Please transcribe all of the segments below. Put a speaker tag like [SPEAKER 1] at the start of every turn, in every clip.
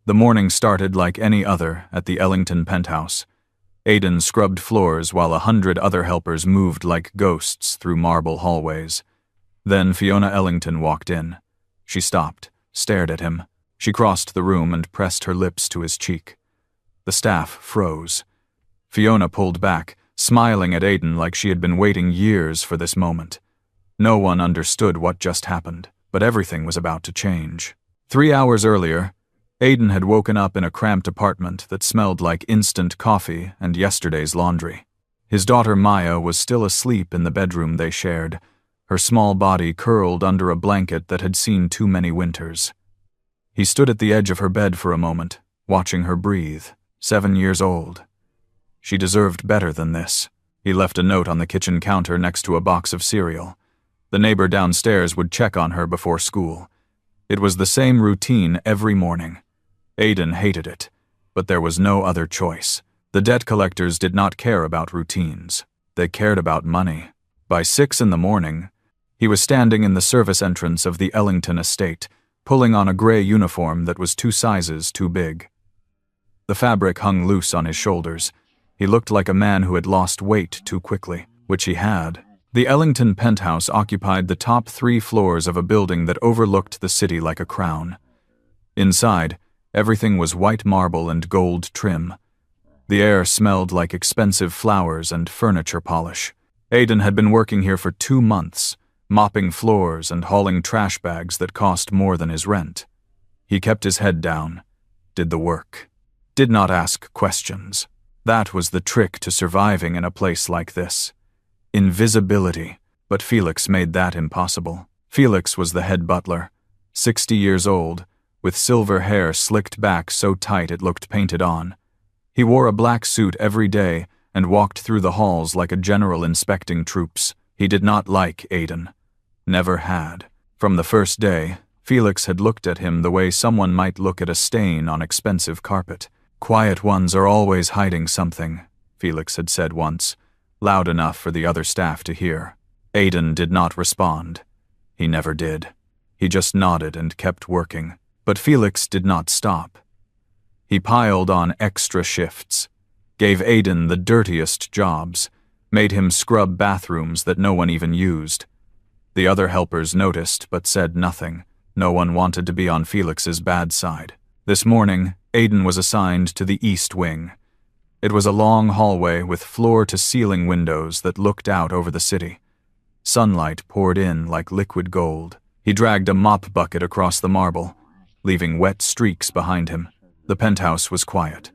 [SPEAKER 1] The morning started like any other at the Ellington penthouse. Aidan scrubbed floors while 100 other helpers moved like ghosts through marble hallways. Then Fiona Ellington walked in. She stopped, stared at him. She crossed the room and pressed her lips to his cheek. The staff froze. Fiona pulled back, smiling at Aidan like she had been waiting years for this moment. No one understood what just happened, but everything was about to change. 3 hours earlier, Aidan had woken up in a cramped apartment that smelled like instant coffee and yesterday's laundry. His daughter Maya was still asleep in the bedroom they shared, her small body curled under a blanket that had seen too many winters. He stood at the edge of her bed for a moment, watching her breathe, 7 years old. She deserved better than this. He left a note on the kitchen counter next to a box of cereal. The neighbor downstairs would check on her before school. It was the same routine every morning. Aidan hated it, but there was no other choice. The debt collectors did not care about routines. They cared about money. By 6 in the morning, he was standing in the service entrance of the Ellington estate, pulling on a gray uniform that was 2 sizes too big. The fabric hung loose on his shoulders. He looked like a man who had lost weight too quickly, which he had. The Ellington penthouse occupied the top 3 floors of a building that overlooked the city like a crown. Inside, everything was white marble and gold trim. The air smelled like expensive flowers and furniture polish. Aidan had been working here for 2 months, mopping floors and hauling trash bags that cost more than his rent. He kept his head down, did the work, did not ask questions. That was the trick to surviving in a place like this. Invisibility, but Felix made that impossible. Felix was the head butler, 60 years old, with silver hair slicked back so tight it looked painted on. He wore a black suit every day and walked through the halls like a general inspecting troops. He did not like Aidan. Never had. From the first day, Felix had looked at him the way someone might look at a stain on expensive carpet. "Quiet ones are always hiding something," Felix had said once, loud enough for the other staff to hear. Aidan did not respond. He never did. He just nodded and kept working. But Felix did not stop. He piled on extra shifts, gave Aidan the dirtiest jobs, made him scrub bathrooms that no one even used. The other helpers noticed but said nothing. No one wanted to be on Felix's bad side. This morning, Aidan was assigned to the East Wing. It was a long hallway with floor-to-ceiling windows that looked out over the city. Sunlight poured in like liquid gold. He dragged a mop bucket across the marble, leaving wet streaks behind him. The penthouse was quiet.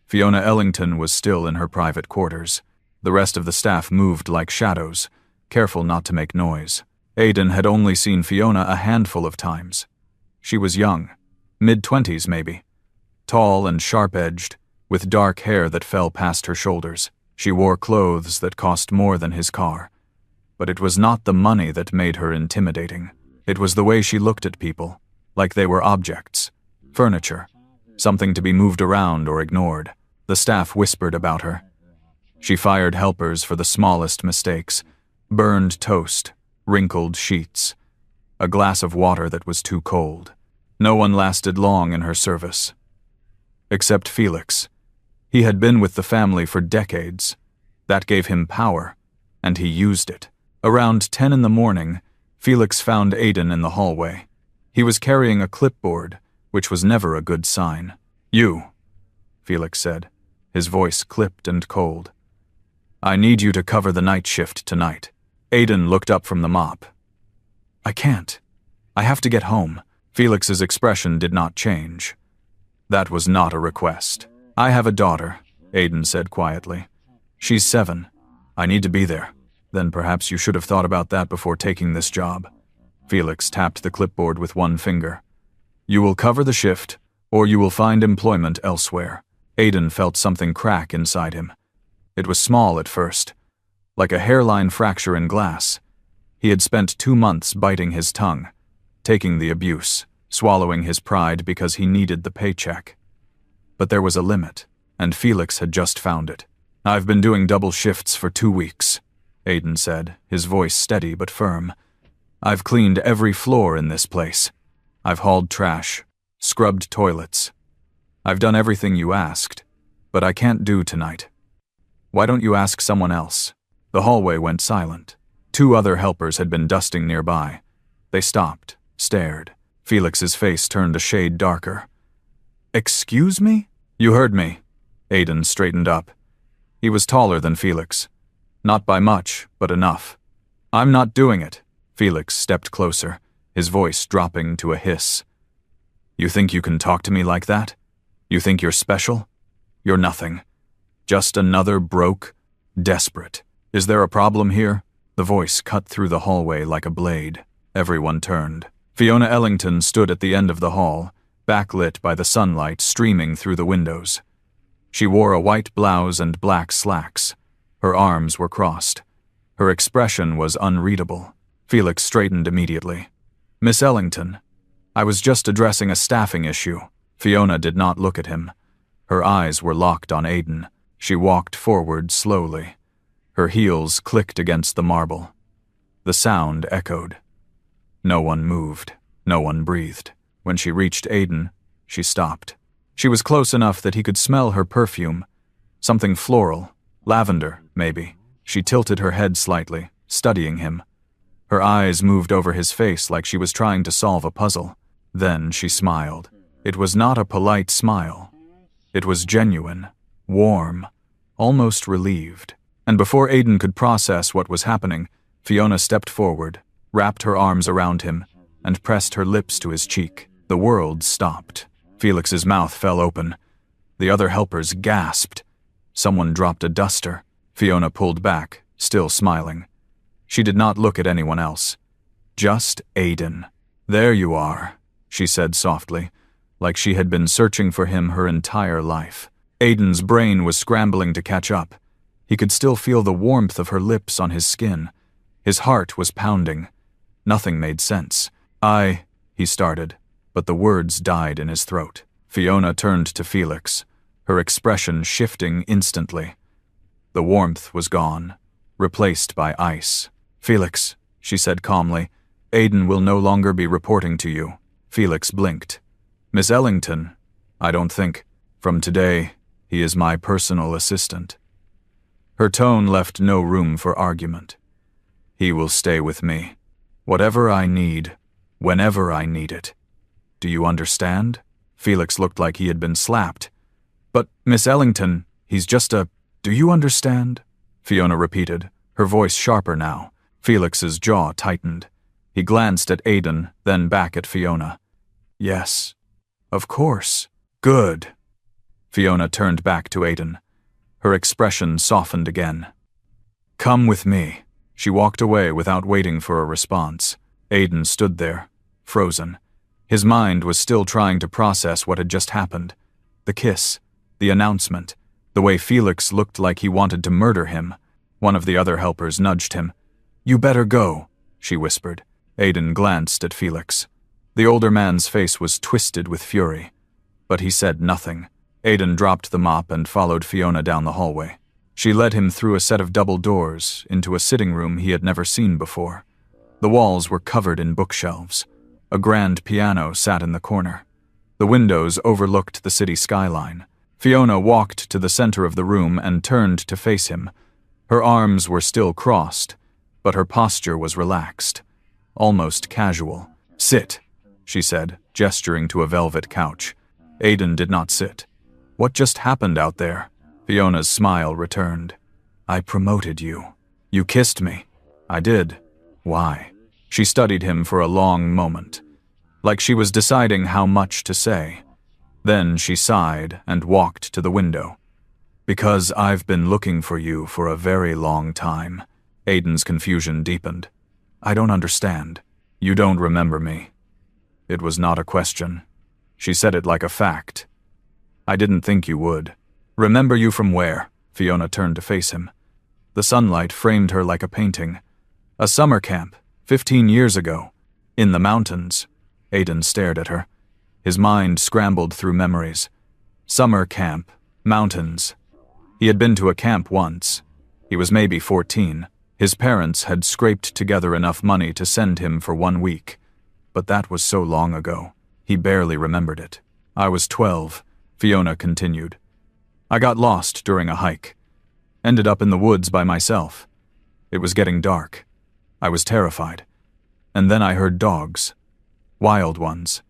[SPEAKER 1] Fiona Ellington was still in her private quarters. The rest of the staff moved like shadows, careful not to make noise. Aidan had only seen Fiona a handful of times. She was young, mid-20s maybe, tall and sharp-edged, with dark hair that fell past her shoulders. She wore clothes that cost more than his car. But it was not the money that made her intimidating. It was the way she looked at people, like they were objects, furniture, something to be moved around or ignored. The staff whispered about her. She fired helpers for the smallest mistakes, burned toast, wrinkled sheets, a glass of water that was too cold. No one lasted long in her service. Except Felix. He had been with the family for decades. That gave him power, and he used it. Around 10 in the morning, Felix found Aidan in the hallway. He was carrying a clipboard, which was never a good sign. "You," Felix said, his voice clipped and cold. "I need you to cover the night shift tonight." Aidan looked up from the mop. "I can't. I have to get home." Felix's expression did not change. That was not a request. "I have a daughter," Aidan said quietly. "She's 7. I need to be there." "Then perhaps you should have thought about that before taking this job." Felix tapped the clipboard with one finger. "You will cover the shift, or you will find employment elsewhere." Aidan felt something crack inside him. It was small at first, like a hairline fracture in glass. He had spent 2 months biting his tongue, taking the abuse, swallowing his pride because he needed the paycheck. But there was a limit, and Felix had just found it. "I've been doing double shifts for 2 weeks, Aidan said, his voice steady but firm. "I've cleaned every floor in this place. I've hauled trash, scrubbed toilets. I've done everything you asked, but I can't do tonight. Why don't you ask someone else? The hallway went silent. 2 other helpers had been dusting nearby. They stopped, stared. Felix's face turned a shade darker. Excuse me? You heard me. Aiden straightened up. He was taller than Felix. Not by much, but enough. I'm not doing it. Felix stepped closer, his voice dropping to a hiss. You think you can talk to me like that? You think you're special? You're nothing. Just another broke, desperate. Is there a problem here? The voice cut through the hallway like a blade. Everyone turned. Fiona Ellington stood at the end of the hall, backlit by the sunlight streaming through the windows. She wore a white blouse and black slacks. Her arms were crossed. Her expression was unreadable. Felix straightened immediately. Miss Ellington, I was just addressing a staffing issue. Fiona did not look at him. Her eyes were locked on Aiden. She walked forward slowly. Her heels clicked against the marble. The sound echoed. No one moved. No one breathed. When she reached Aiden, she stopped. She was close enough that he could smell her perfume. Something floral. Lavender, maybe. She tilted her head slightly, studying him. Her eyes moved over his face like she was trying to solve a puzzle. Then she smiled. It was not a polite smile. It was genuine, warm, almost relieved. And before Aiden could process what was happening, Fiona stepped forward, wrapped her arms around him, and pressed her lips to his cheek. The world stopped. Felix's mouth fell open. The other helpers gasped. Someone dropped a duster. Fiona pulled back, still smiling. She did not look at anyone else. Just Aiden. There you are, she said softly, like she had been searching for him her entire life. Aiden's brain was scrambling to catch up. He could still feel the warmth of her lips on his skin. His heart was pounding. Nothing made sense. He started, but the words died in his throat. Fiona turned to Felix, her expression shifting instantly. The warmth was gone, replaced by ice. Felix, she said calmly, Aiden will no longer be reporting to you. Felix blinked. Miss Ellington, I don't think. From today, he is my personal assistant. Her tone left no room for argument. He will stay with me. Whatever I need, whenever I need it. Do you understand? Felix looked like he had been slapped. But, Miss Ellington, he's just a... Do you understand? Fiona repeated, her voice sharper now. Felix's jaw tightened. He glanced at Aiden, then back at Fiona. Yes. Of course. Good. Fiona turned back to Aiden. Her expression softened again. Come with me. She walked away without waiting for a response. Aiden stood there, frozen. His mind was still trying to process what had just happened. The kiss, the announcement, the way Felix looked like he wanted to murder him. One of the other helpers nudged him. You better go, she whispered. Aiden glanced at Felix. The older man's face was twisted with fury, but he said nothing. Aiden dropped the mop and followed Fiona down the hallway. She led him through a set of double doors into a sitting room he had never seen before. The walls were covered in bookshelves. A grand piano sat in the corner. The windows overlooked the city skyline. Fiona walked to the center of the room and turned to face him. Her arms were still crossed, but her posture was relaxed, almost casual. Sit, she said, gesturing to a velvet couch. Aiden did not sit. What just happened out there? Fiona's smile returned. I promoted you. You kissed me. I did. Why? She studied him for a long moment, like she was deciding how much to say. Then she sighed and walked to the window. Because I've been looking for you for a very long time. Aiden's confusion deepened. I don't understand. You don't remember me. It was not a question. She said it like a fact. I didn't think you would. Remember you from where? Fiona turned to face him. The sunlight framed her like a painting. A summer camp, 15 years ago. In the mountains. Aiden stared at her. His mind scrambled through memories. Summer camp, mountains. He had been to a camp once. He was maybe 14. His parents had scraped together enough money to send him for 1 week. But that was so long ago. He barely remembered it. I was 12. Fiona continued. I got lost during a hike. Ended up in the woods by myself. It was getting dark. I was terrified. And then I heard dogs. Wild ones.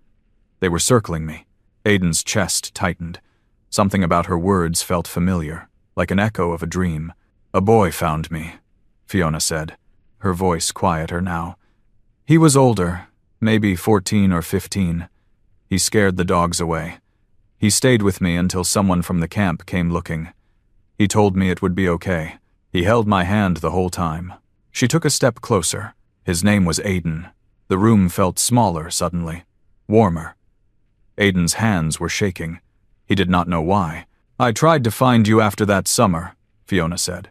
[SPEAKER 1] They were circling me. Aiden's chest tightened. Something about her words felt familiar, like an echo of a dream. A boy found me, Fiona said, her voice quieter now. He was older, maybe 14 or 15. He scared the dogs away. He stayed with me until someone from the camp came looking. He told me it would be okay. He held my hand the whole time. She took a step closer. His name was Aiden. The room felt smaller suddenly, warmer. Aiden's hands were shaking. He did not know why. I tried to find you after that summer, Fiona said.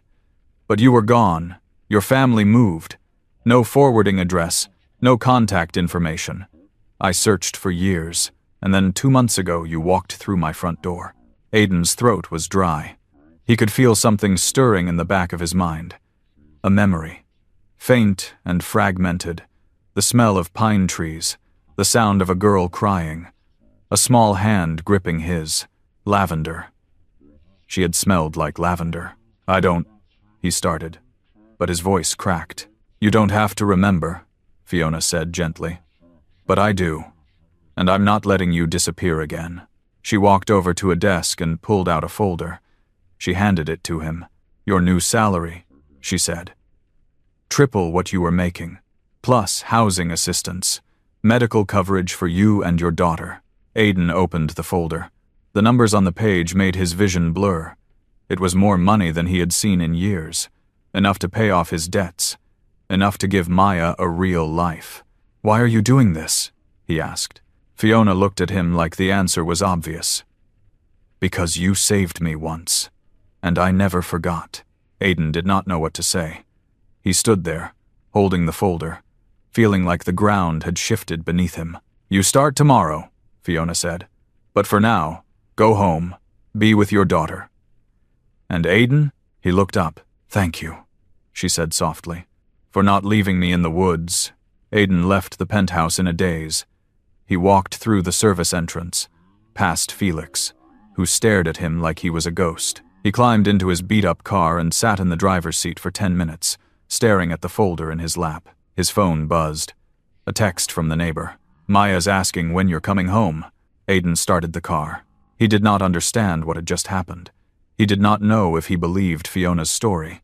[SPEAKER 1] But you were gone. Your family moved. No forwarding address, no contact information. I searched for years, and then 2 months ago you walked through my front door. Aiden's throat was dry. He could feel something stirring in the back of his mind. A memory. Faint and fragmented. The smell of pine trees. The sound of a girl crying. A small hand gripping his. Lavender. She had smelled like lavender. He started, but his voice cracked. You don't have to remember, Fiona said gently. But I do, and I'm not letting you disappear again. She walked over to a desk and pulled out a folder. She handed it to him. Your new salary, she said. Triple what you were making, plus housing assistance, medical coverage for you and your daughter. Aiden opened the folder. The numbers on the page made his vision blur. It was more money than he had seen in years, enough to pay off his debts, enough to give Maya a real life. Why are you doing this? He asked. Fiona looked at him like the answer was obvious. Because you saved me once, and I never forgot. Aiden did not know what to say. He stood there, holding the folder, feeling like the ground had shifted beneath him. You start tomorrow, Fiona said. But for now, go home, be with your daughter. And Aiden? He looked up. Thank you, she said softly, for not leaving me in the woods. Aiden left the penthouse in a daze. He walked through the service entrance, past Felix, who stared at him like he was a ghost. He climbed into his beat-up car and sat in the driver's seat for 10 minutes, staring at the folder in his lap. His phone buzzed. A text from the neighbor. Maya's asking when you're coming home. Aiden started the car. He did not understand what had just happened. He did not know if he believed Fiona's story,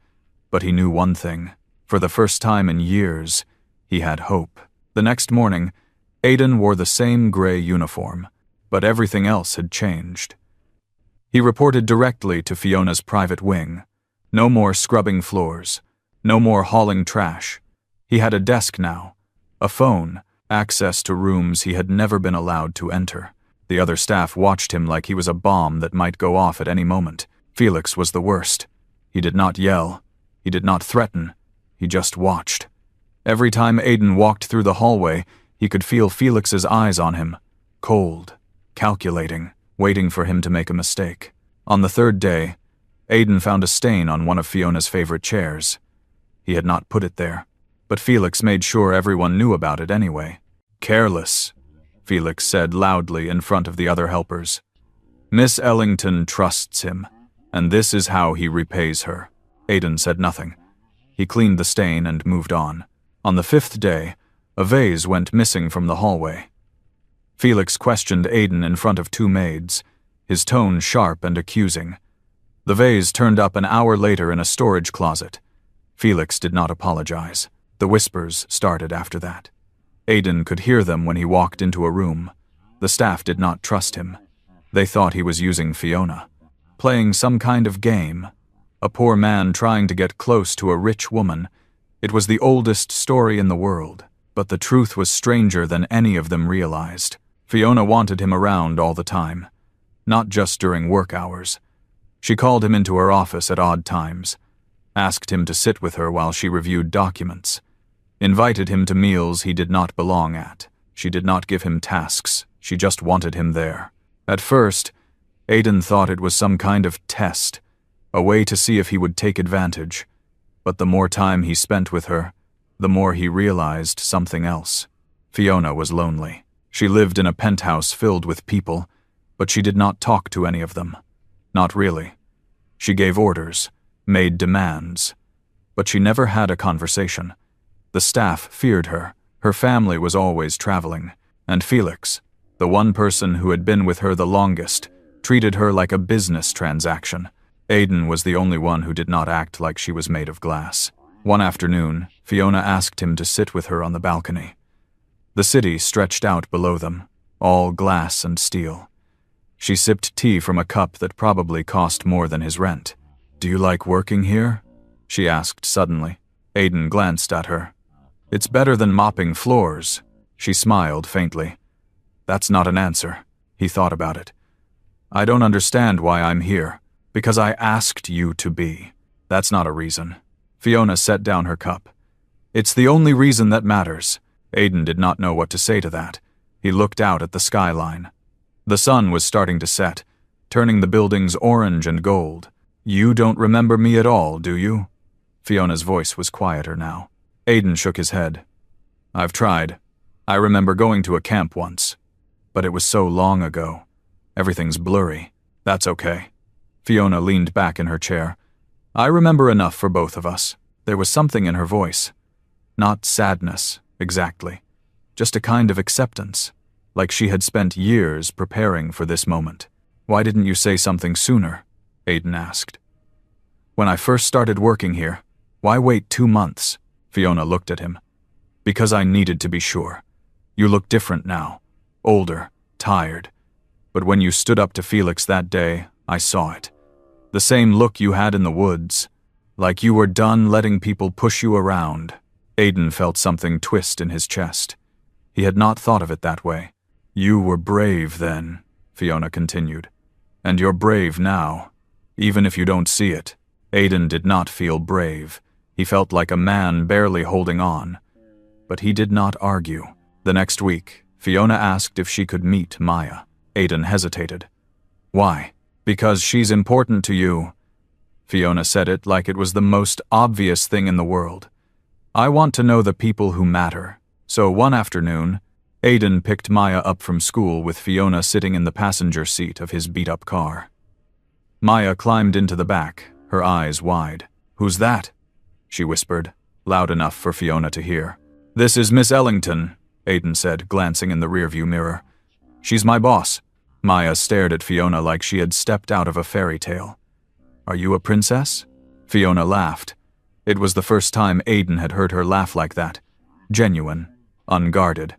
[SPEAKER 1] but he knew one thing. For the first time in years, he had hope. The next morning, Aiden wore the same gray uniform, but everything else had changed. He reported directly to Fiona's private wing. No more scrubbing floors. No more hauling trash. He had a desk now, a phone, access to rooms he had never been allowed to enter. The other staff watched him like he was a bomb that might go off at any moment. Felix was the worst. He did not yell. He did not threaten. He just watched. Every time Aiden walked through the hallway, he could feel Felix's eyes on him, cold, calculating, waiting for him to make a mistake. On the third day, Aiden found a stain on one of Fiona's favorite chairs. He had not put it there, but Felix made sure everyone knew about it anyway. Careless, Felix said loudly in front of the other helpers. Miss Ellington trusts him, and this is how he repays her. Aiden said nothing. He cleaned the stain and moved on. On the 5th day, a vase went missing from the hallway. Felix questioned Aiden in front of 2 maids, his tone sharp and accusing. The vase turned up an hour later in a storage closet. Felix did not apologize. The whispers started after that. Aiden could hear them when he walked into a room. The staff did not trust him. They thought he was using Fiona, playing some kind of game. A poor man trying to get close to a rich woman. It was the oldest story in the world, but the truth was stranger than any of them realized. Fiona wanted him around all the time, not just during work hours. She called him into her office at odd times, asked him to sit with her while she reviewed documents, invited him to meals he did not belong at. She did not give him tasks, she just wanted him there. At first, Aiden thought it was some kind of test, a way to see if he would take advantage. But the more time he spent with her, the more he realized something else. Fiona was lonely. She lived in a penthouse filled with people, but she did not talk to any of them. Not really. She gave orders, made demands, but she never had a conversation. The staff feared her. Her family was always traveling, and Felix, the one person who had been with her the longest, treated her like a business transaction. Aiden was the only one who did not act like she was made of glass. One afternoon, Fiona asked him to sit with her on the balcony. The city stretched out below them, all glass and steel. She sipped tea from a cup that probably cost more than his rent. "Do you like working here?" she asked suddenly. Aiden glanced at her. "It's better than mopping floors." She smiled faintly. "That's not an answer." He thought about it. "I don't understand why I'm here. Because I asked you to be. That's not a reason." Fiona set down her cup. "It's the only reason that matters." Aiden did not know what to say to that. He looked out at the skyline. The sun was starting to set, turning the buildings orange and gold. "You don't remember me at all, do you?" Fiona's voice was quieter now. Aiden shook his head. "I've tried. I remember going to a camp once. But it was so long ago. Everything's blurry. That's okay." Fiona leaned back in her chair. "I remember enough for both of us." There was something in her voice. Not sadness, exactly. Just a kind of acceptance. Like she had spent years preparing for this moment. "Why didn't you say something sooner?" Aiden asked. "When I first started working here, why wait 2 months?" Fiona looked at him. "Because I needed to be sure. You look different now. Older, tired. But when you stood up to Felix that day, I saw it. The same look you had in the woods. Like you were done letting people push you around." Aiden felt something twist in his chest. He had not thought of it that way. "You were brave then," Fiona continued. "And you're brave now, even if you don't see it." Aiden did not feel brave. He felt like a man barely holding on. But he did not argue. The next week, Fiona asked if she could meet Maya. Aiden hesitated. "Why?" "Because she's important to you." Fiona said it like it was the most obvious thing in the world. "I want to know the people who matter." So one afternoon, Aiden picked Maya up from school with Fiona sitting in the passenger seat of his beat-up car. Maya climbed into the back, her eyes wide. "Who's that?" she whispered, loud enough for Fiona to hear. "This is Miss Ellington," Aiden said, glancing in the rearview mirror. "She's my boss." Maya stared at Fiona like she had stepped out of a fairy tale. "Are you a princess?" Fiona laughed. It was the first time Aiden had heard her laugh like that. Genuine, unguarded.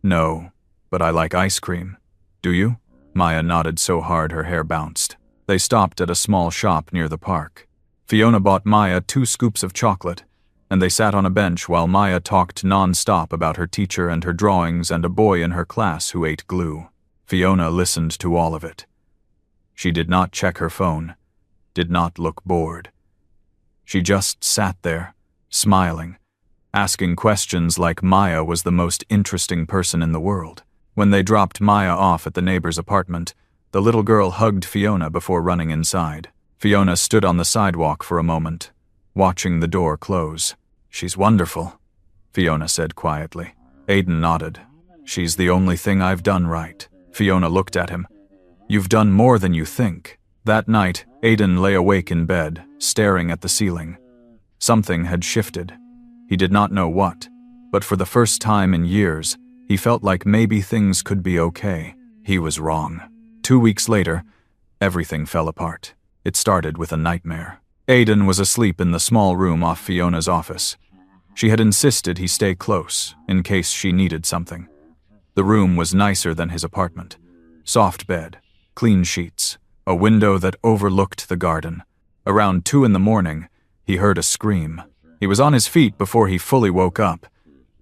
[SPEAKER 1] "No, but I like ice cream. Do you?" Maya nodded so hard her hair bounced. They stopped at a small shop near the park. Fiona bought Maya 2 scoops of chocolate, and they sat on a bench while Maya talked non-stop about her teacher and her drawings and a boy in her class who ate glue. Fiona listened to all of it. She did not check her phone, did not look bored. She just sat there, smiling, asking questions like Maya was the most interesting person in the world. When they dropped Maya off at the neighbor's apartment, the little girl hugged Fiona before running inside. Fiona stood on the sidewalk for a moment, watching the door close. "She's wonderful," Fiona said quietly. Aiden nodded. "She's the only thing I've done right." Fiona looked at him. "You've done more than you think." That night, Aiden lay awake in bed, staring at the ceiling. Something had shifted. He did not know what, but for the first time in years, he felt like maybe things could be okay. He was wrong. 2 weeks later, everything fell apart. It started with a nightmare. Aiden was asleep in the small room off Fiona's office. She had insisted he stay close, in case she needed something. The room was nicer than his apartment. Soft bed, clean sheets, a window that overlooked the garden. Around 2 in the morning, he heard a scream. He was on his feet before he fully woke up.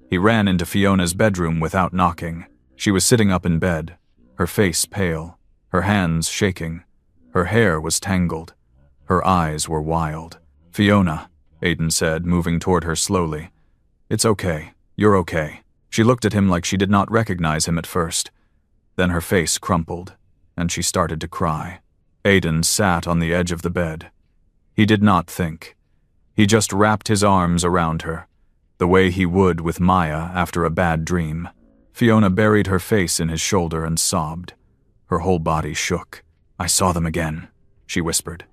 [SPEAKER 1] He ran into Fiona's bedroom without knocking. She was sitting up in bed, her face pale, her hands shaking. Her hair was tangled. Her eyes were wild. "Fiona," Aiden said, moving toward her slowly. "It's okay. You're okay." She looked at him like she did not recognize him at first. Then her face crumpled, and she started to cry. Aiden sat on the edge of the bed. He did not think. He just wrapped his arms around her, the way he would with Maya after a bad dream. Fiona buried her face in his shoulder and sobbed. Her whole body shook. "I saw them again," she whispered.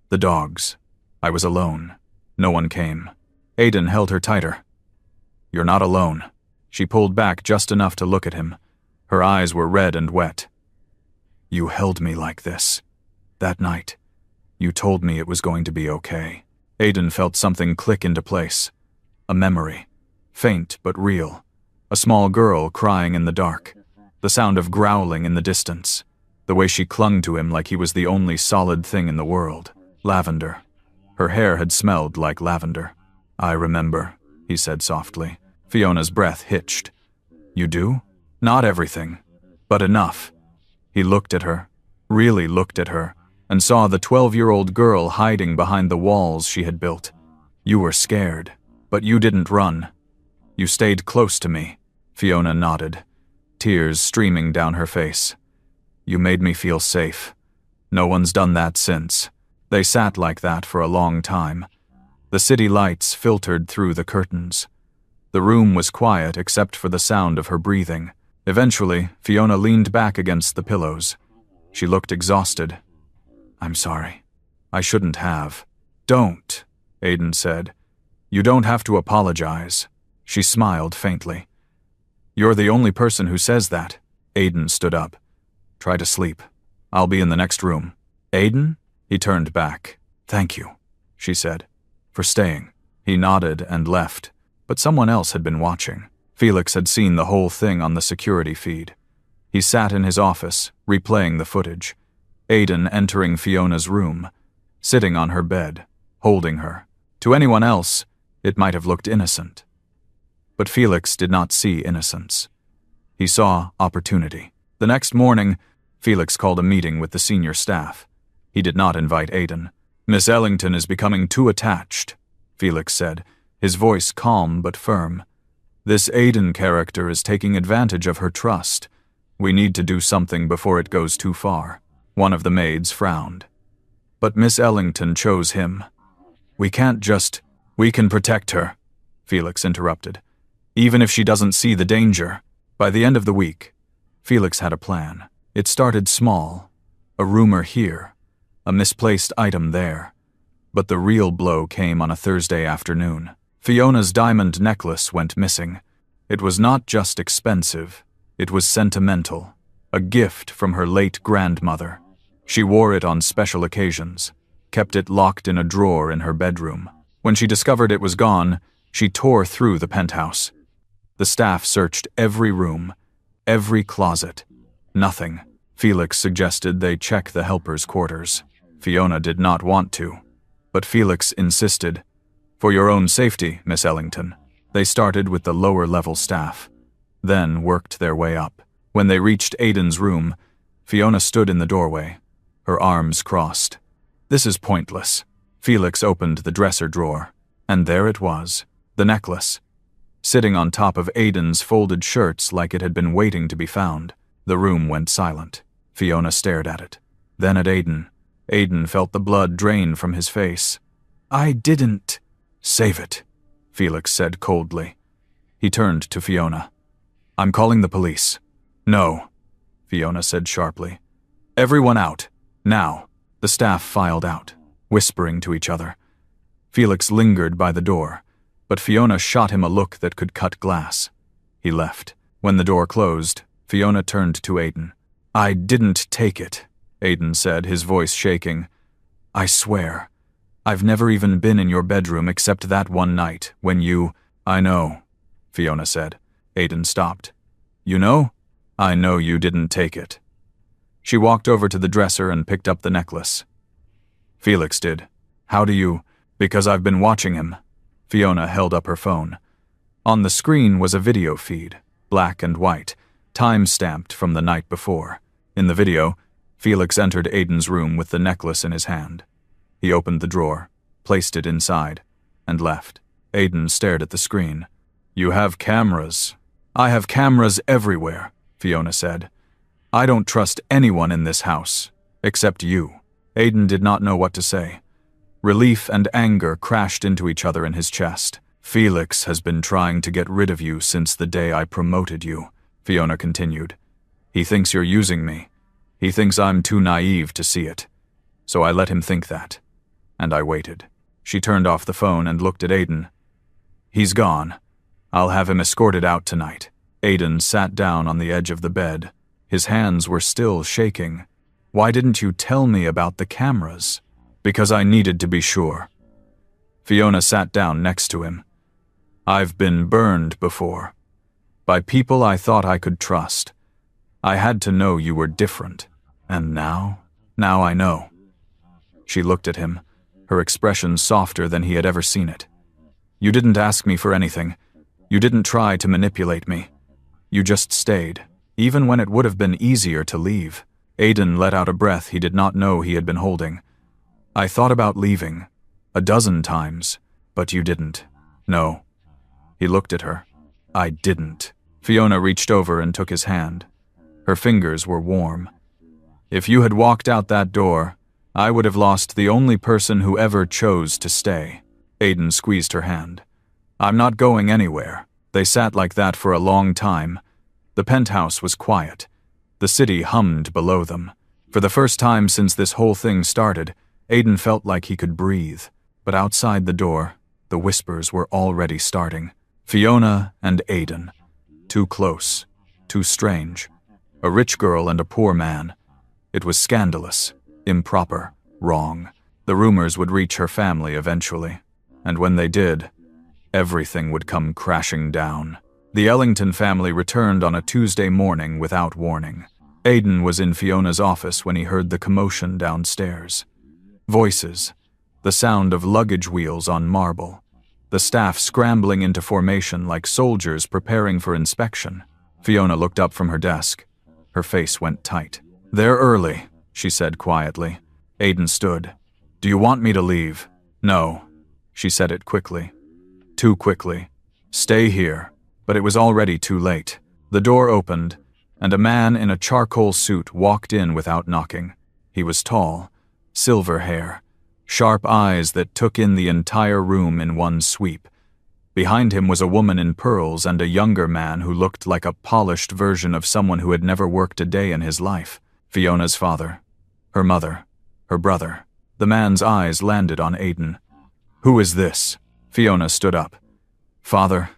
[SPEAKER 1] "The dogs. I was alone. No one came." Aiden held her tighter. "You're not alone." She pulled back just enough to look at him. Her eyes were red and wet. "You held me like this. That night. You told me it was going to be okay." Aiden felt something click into place. A memory. Faint but real. A small girl crying in the dark. The sound of growling in the distance. The way she clung to him like he was the only solid thing in the world. Lavender. Her hair had smelled like lavender. "I remember," he said softly. Fiona's breath hitched. "You do?" "Not everything, but enough." He looked at her, really looked at her, and saw the 12-year-old girl hiding behind the walls she had built. "You were scared, but you didn't run. You stayed close to me." Fiona nodded, tears streaming down her face. "You made me feel safe. No one's done that since." They sat like that for a long time. The city lights filtered through the curtains. The room was quiet except for the sound of her breathing. Eventually, Fiona leaned back against the pillows. She looked exhausted. "I'm sorry. I shouldn't have." "Don't," Aiden said. "You don't have to apologize." She smiled faintly. "You're the only person who says that." Aiden stood up. "Try to sleep. I'll be in the next room." "Aiden?" He turned back. "Thank you," she said, "for staying." He nodded and left, but someone else had been watching. Felix had seen the whole thing on the security feed. He sat in his office, replaying the footage. Aiden entering Fiona's room, sitting on her bed, holding her. To anyone else, it might have looked innocent. But Felix did not see innocence. He saw opportunity. The next morning, Felix called a meeting with the senior staff. He did not invite Aiden. "Miss Ellington is becoming too attached," Felix said, his voice calm but firm. "This Aiden character is taking advantage of her trust. We need to do something before it goes too far." One of the maids frowned. "But Miss Ellington chose him. We can't just—" "We can protect her," Felix interrupted, "even if she doesn't see the danger." By the end of the week, Felix had a plan. It started small. A rumor here. A misplaced item there. But the real blow came on a Thursday afternoon. Fiona's diamond necklace went missing. It was not just expensive. It was sentimental. A gift from her late grandmother. She wore it on special occasions, kept it locked in a drawer in her bedroom. When she discovered it was gone, she tore through the penthouse. The staff searched every room, every closet. Nothing. Felix suggested they check the helpers' quarters. Fiona did not want to, but Felix insisted. "For your own safety, Miss Ellington." They started with the lower-level staff, then worked their way up. When they reached Aiden's room, Fiona stood in the doorway, her arms crossed. "This is pointless." Felix opened the dresser drawer, and there it was, the necklace, sitting on top of Aiden's folded shirts like it had been waiting to be found. The room went silent. Fiona stared at it, then at Aiden. Aiden felt the blood drain from his face. "I didn't." "Save it," Felix said coldly. He turned to Fiona. "I'm calling the police." "No," Fiona said sharply. "Everyone out, now." The staff filed out, whispering to each other. Felix lingered by the door, but Fiona shot him a look that could cut glass. He left. When the door closed, Fiona turned to Aiden. "I didn't take it," Aiden said, his voice shaking. "I swear. I've never even been in your bedroom except that one night, when you—" "I know," Fiona said. Aiden stopped. "You know? I know you didn't take it." She walked over to the dresser and picked up the necklace. "Felix did. How do you—" "Because I've been watching him." Fiona held up her phone. On the screen was a video feed, black and white, time-stamped from the night before. In the video, Felix entered Aiden's room with the necklace in his hand. He opened the drawer, placed it inside, and left. Aiden stared at the screen. "You have cameras." "I have cameras everywhere," Fiona said. "I don't trust anyone in this house, except you." Aiden did not know what to say. Relief and anger crashed into each other in his chest. "Felix has been trying to get rid of you since the day I promoted you," Fiona continued. "He thinks you're using me. He thinks I'm too naive to see it. So I let him think that. And I waited. She turned off the phone and looked at Aiden. He's gone. I'll have him escorted out tonight. Aiden sat down on the edge of the bed. His hands were still shaking. Why didn't you tell me about the cameras? Because I needed to be sure. Fiona sat down next to him. I've been burned before. By people I thought I could trust. I had to know you were different. And now I know. She looked at him, her expression softer than he had ever seen it. You didn't ask me for anything. You didn't try to manipulate me. You just stayed, even when it would have been easier to leave. Aiden let out a breath he did not know he had been holding. I thought about leaving, 12 times, but you didn't. No. He looked at her. I didn't. Fiona reached over and took his hand. Her fingers were warm. If you had walked out that door, I would have lost the only person who ever chose to stay. Aiden squeezed her hand. I'm not going anywhere. They sat like that for a long time. The penthouse was quiet. The city hummed below them. For the first time since this whole thing started, Aiden felt like he could breathe. But outside the door, the whispers were already starting. Fiona and Aiden. Too close. Too strange. A rich girl and a poor man. It was scandalous, improper, wrong. The rumors would reach her family eventually. And when they did, everything would come crashing down. The Ellington family returned on a Tuesday morning without warning. Aiden was in Fiona's office when he heard the commotion downstairs. Voices, the sound of luggage wheels on marble, the staff scrambling into formation like soldiers preparing for inspection. Fiona looked up from her desk. Her face went tight. They're early, she said quietly. Aiden stood. Do you want me to leave? No. She said it quickly. Too quickly. Stay here. But it was already too late. The door opened, and a man in a charcoal suit walked in without knocking. He was tall, silver hair, sharp eyes that took in the entire room in one sweep. Behind him was a woman in pearls and a younger man who looked like a polished version of someone who had never worked a day in his life. Fiona's father, her mother, her brother. The man's eyes landed on Aiden. Who is this? Fiona stood up. Father,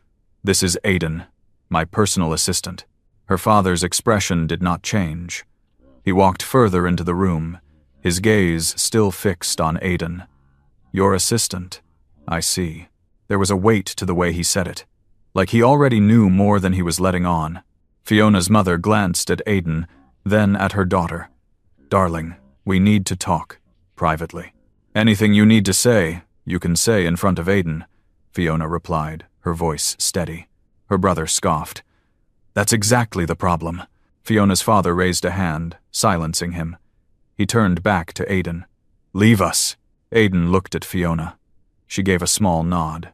[SPEAKER 1] this is Aiden, my personal assistant. Her father's expression did not change. He walked further into the room, his gaze still fixed on Aiden. Your assistant, I see. There was a weight to the way he said it, like he already knew more than he was letting on. Fiona's mother glanced at Aiden, then at her daughter. Darling, we need to talk, privately. Anything you need to say, you can say in front of Aiden, Fiona replied, her voice steady. Her brother scoffed. That's exactly the problem. Fiona's father raised a hand, silencing him. He turned back to Aiden. Leave us. Aiden looked at Fiona. She gave a small nod.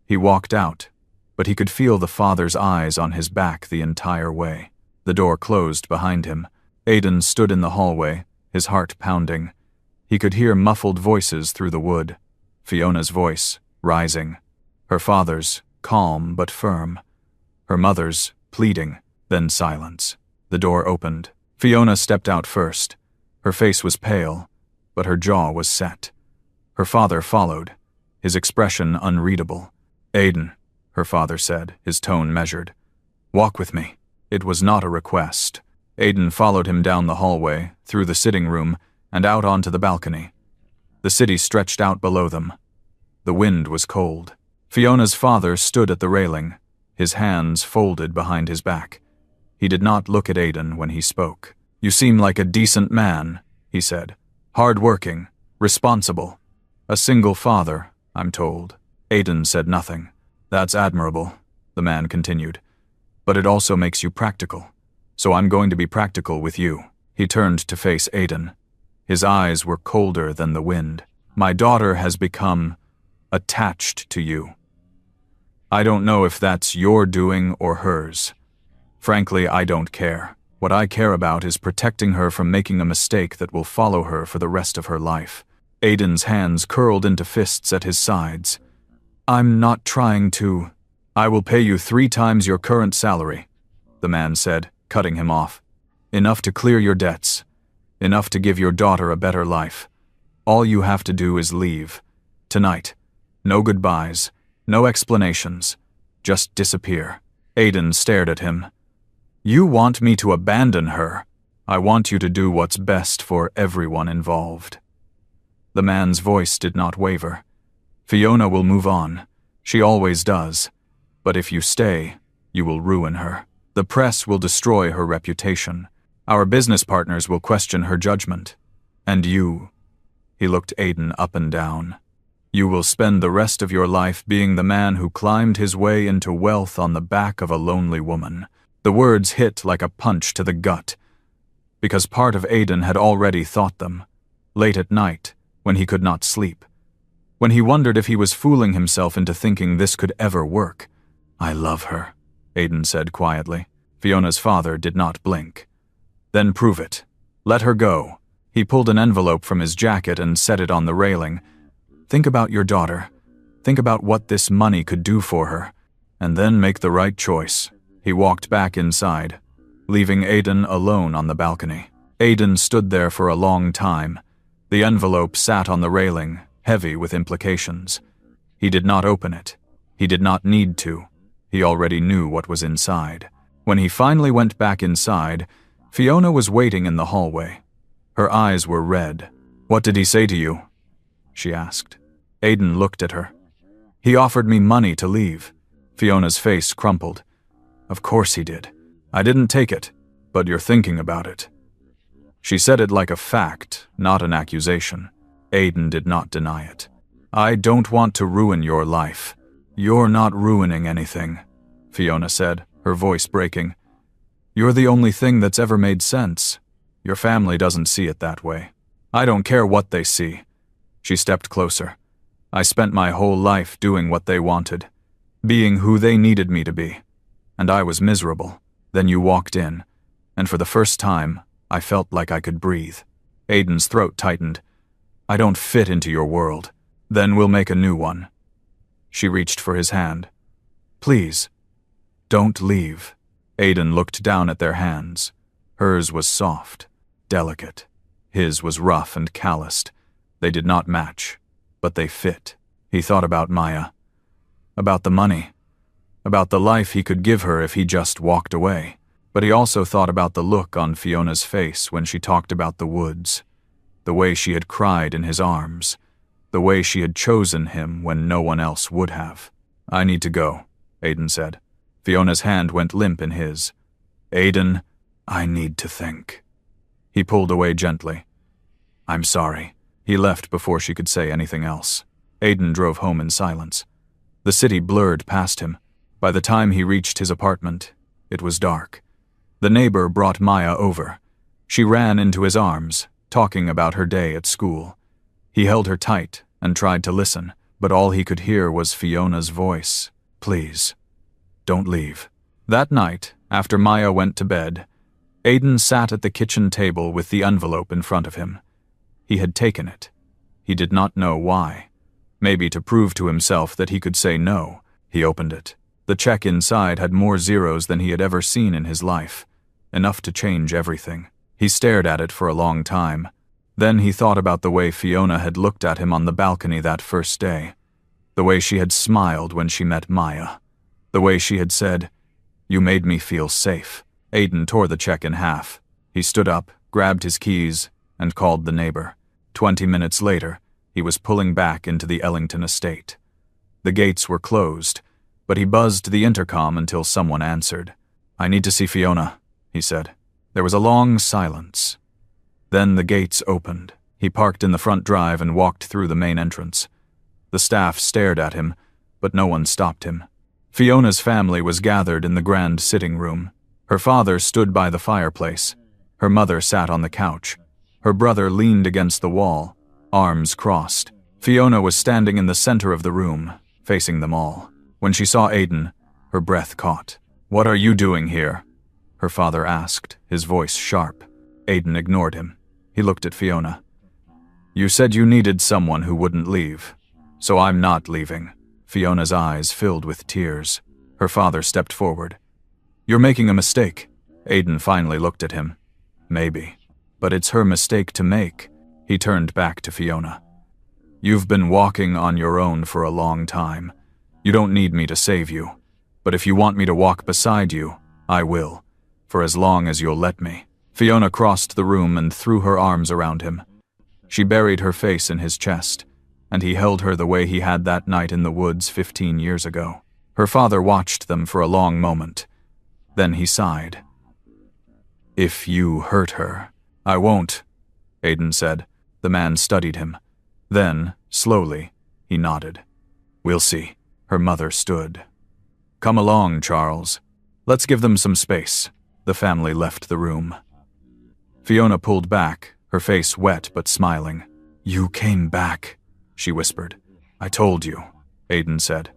[SPEAKER 1] He walked out, but he could feel the father's eyes on his back the entire way. The door closed behind him. Aiden stood in the hallway, his heart pounding. He could hear muffled voices through the wood. Fiona's voice, rising. Her father's, calm but firm. Her mother's, pleading, then silence. The door opened. Fiona stepped out first. Her face was pale, but her jaw was set. Her father followed, his expression unreadable. Aiden, her father said, his tone measured. Walk with me. It was not a request. Aiden followed him down the hallway, through the sitting room, and out onto the balcony. The city stretched out below them. The wind was cold. Fiona's father stood at the railing, his hands folded behind his back. He did not look at Aiden when he spoke. You seem like a decent man, he said. Hard-working, responsible. A single father, I'm told. Aiden said nothing. That's admirable, the man continued. But it also makes you practical. So I'm going to be practical with you. He turned to face Aiden. His eyes were colder than the wind. My daughter has become attached to you. I don't know if that's your doing or hers. Frankly, I don't care. What I care about is protecting her from making a mistake that will follow her for the rest of her life. Aiden's hands curled into fists at his sides. I'm not trying to. I will pay you 3 times your current salary, the man said, cutting him off. Enough to clear your debts. Enough to give your daughter a better life. All you have to do is leave. Tonight. No goodbyes. No explanations. Just disappear." Aiden stared at him. "You want me to abandon her? I want you to do what's best for everyone involved." The man's voice did not waver. "Fiona will move on. She always does. But if you stay, you will ruin her. The press will destroy her reputation. Our business partners will question her judgment. And you," he looked Aiden up and down, "you will spend the rest of your life being the man who climbed his way into wealth on the back of a lonely woman." The words hit like a punch to the gut, because part of Aiden had already thought them, late at night, when he could not sleep, when he wondered if he was fooling himself into thinking this could ever work. "I love her," Aiden said quietly. Fiona's father did not blink. "Then prove it. Let her go." He pulled an envelope from his jacket and set it on the railing. "Think about your daughter. Think about what this money could do for her, and then make the right choice." He walked back inside, leaving Aiden alone on the balcony. Aiden stood there for a long time. The envelope sat on the railing, heavy with implications. He did not open it. He did not need to. He already knew what was inside. When he finally went back inside, Fiona was waiting in the hallway. Her eyes were red. "What did he say to you?" she asked. Aiden looked at her. "He offered me money to leave." Fiona's face crumpled. "Of course he did. I didn't take it, but you're thinking about it." She said it like a fact, not an accusation. Aiden did not deny it. "I don't want to ruin your life." "You're not ruining anything," Fiona said, her voice breaking. "You're the only thing that's ever made sense. Your family doesn't see it that way. I don't care what they see." She stepped closer. "I spent my whole life doing what they wanted, being who they needed me to be. And I was miserable. Then you walked in, and for the first time, I felt like I could breathe." Aiden's throat tightened. "I don't fit into your world. Then we'll make a new one." She reached for his hand. "Please, don't leave." Aiden looked down at their hands. Hers was soft, delicate. His was rough and calloused. They did not match, but they fit. He thought about Maya, about the money, about the life he could give her if he just walked away. But he also thought about the look on Fiona's face when she talked about the woods, the way she had cried in his arms, the way she had chosen him when no one else would have. "I need to go," Aiden said. Fiona's hand went limp in his. "Aiden, I need to think." He pulled away gently. "I'm sorry." He left before she could say anything else. Aiden drove home in silence. The city blurred past him. By the time he reached his apartment, it was dark. The neighbor brought Maya over. She ran into his arms, talking about her day at school. He held her tight and tried to listen, but all he could hear was Fiona's voice. "Please, don't leave." That night, after Maya went to bed, Aiden sat at the kitchen table with the envelope in front of him. He had taken it. He did not know why. Maybe to prove to himself that he could say no. He opened it. The check inside had more zeros than he had ever seen in his life, enough to change everything. He stared at it for a long time. Then he thought about the way Fiona had looked at him on the balcony that first day, the way she had smiled when she met Maya, the way she had said, "You made me feel safe." Aiden tore the check in half. He stood up, grabbed his keys, and called the neighbor. 20 minutes later, he was pulling back into the Ellington estate. The gates were closed, but he buzzed the intercom until someone answered. "I need to see Fiona," he said. There was a long silence. Then the gates opened. He parked in the front drive and walked through the main entrance. The staff stared at him, but no one stopped him. Fiona's family was gathered in the grand sitting room. Her father stood by the fireplace. Her mother sat on the couch. Her brother leaned against the wall, arms crossed. Fiona was standing in the center of the room, facing them all. When she saw Aiden, her breath caught. "What are you doing here?" her father asked, his voice sharp. Aiden ignored him. He looked at Fiona. "You said you needed someone who wouldn't leave, so I'm not leaving." Fiona's eyes filled with tears. Her father stepped forward. "You're making a mistake." Aiden finally looked at him. "Maybe." but it's her mistake to make. He turned back to Fiona. You've been walking on your own for a long time. You don't need me to save you. But if you want me to walk beside you, I will, for as long as you'll let me. Fiona crossed the room and threw her arms around him. She buried her face in his chest, and he held her the way he had that night in the woods 15 years ago. Her father watched them for a long moment. Then he sighed. If you hurt her. I won't, Aiden said. The man studied him. Then, slowly, he nodded. We'll see. Her mother stood. Come along, Charles. Let's give them some space. The family left the room. Fiona pulled back, her face wet but smiling. You came back, she whispered. I told you, Aiden said.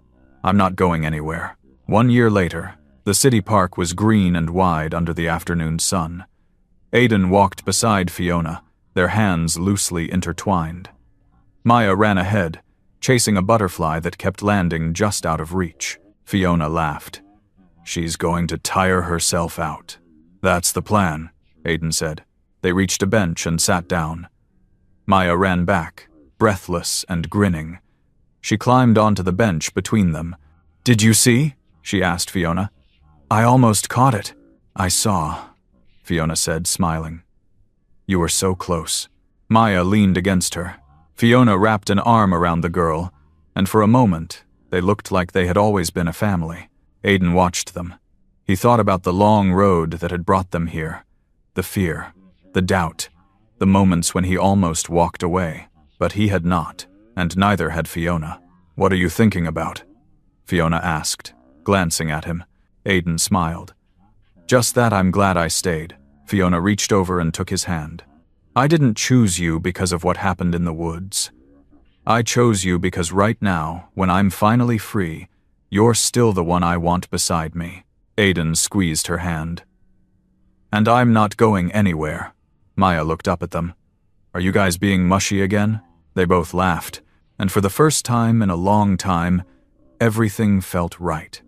[SPEAKER 1] I'm not going anywhere. 1 year later, the city park was green and wide under the afternoon sun. Aiden walked beside Fiona, their hands loosely intertwined. Maya ran ahead, chasing a butterfly that kept landing just out of reach. Fiona laughed. She's going to tire herself out. That's the plan, Aiden said. They reached a bench and sat down. Maya ran back, breathless and grinning. She climbed onto the bench between them. Did you see? She asked Fiona. I almost caught it. I saw, Fiona said, smiling. You were so close. Maya leaned against her. Fiona wrapped an arm around the girl, and for a moment, they looked like they had always been a family. Aiden watched them. He thought about the long road that had brought them here. The fear, the doubt, the moments when he almost walked away. But he had not, and neither had Fiona. What are you thinking about? Fiona asked, glancing at him. Aiden smiled. Just that I'm glad I stayed. Fiona reached over and took his hand. I didn't choose you because of what happened in the woods. I chose you because right now, when I'm finally free, you're still the one I want beside me. Aiden squeezed her hand. And I'm not going anywhere. Maya looked up at them. Are you guys being mushy again? They both laughed, and for the first time in a long time, everything felt right.